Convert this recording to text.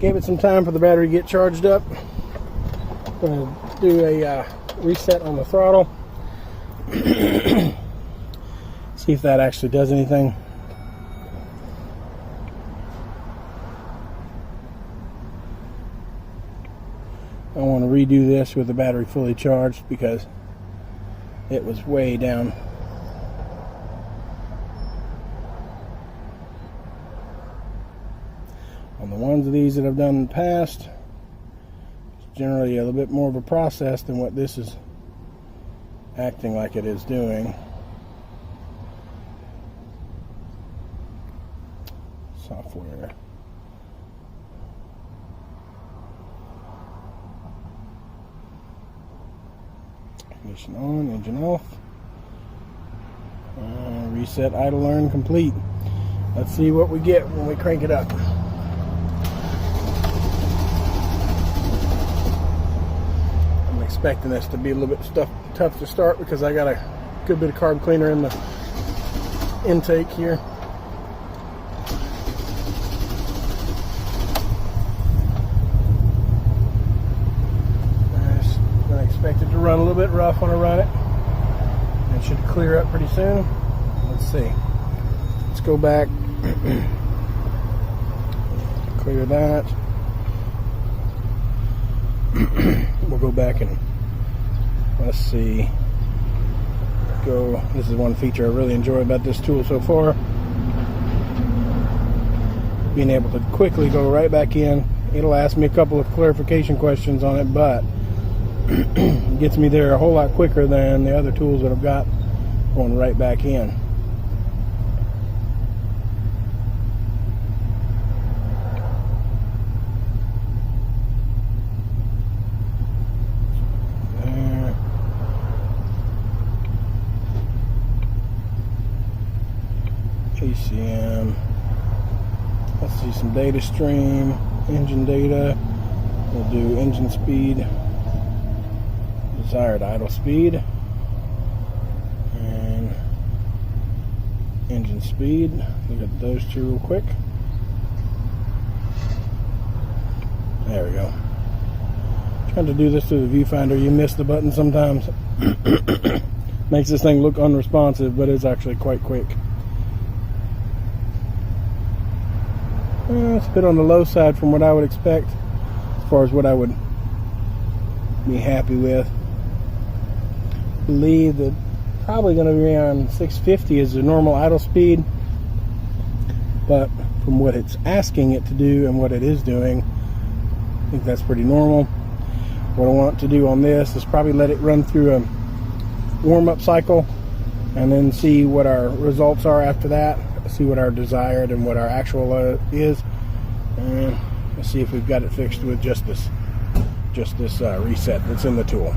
Gave it some time for the battery to get charged up. I'm going to do a reset on the throttle. See if that actually does anything. I want to redo this with the battery fully charged because it was way down. On the ones of these that I've done in the past, it's generally a little bit more of a process than what this is acting like it is doing. Software. Ignition on, engine off. Reset idle learn complete. Let's see what we get when we crank it up. I'm expecting this to be a little bit tough to start because I got a good bit of carb cleaner in the intake here. I expect it to run a little bit rough when I run it. It should clear up pretty soon. Let's see. Let's go back. Clear that. We'll go back and let's see. Go. This is one feature I really enjoy about this tool so far. Being able to quickly go right back in. It'll ask me a couple of clarification questions on it, but it gets me there a whole lot quicker than the other tools that I've got going right back in. There. ACM. Let's see some data stream, engine data. We'll do engine speed. Desired idle speed and engine speed. Look at those two real quick. There we go. Trying to do this through the viewfinder, you miss the button sometimes. Makes this thing look unresponsive, but it's actually quite quick. It's a bit on the low side from what I would expect as far as what I would be happy with. Believe that probably going to be around 650 is the normal idle speed, but from what it's asking it to do and what it is doing, I think that's pretty normal. What I want to do on this is probably let it run through a warm-up cycle and then see what our results are after that, see what our desired and what our actual is, and let's see if we've got it fixed with just this reset that's in the tool.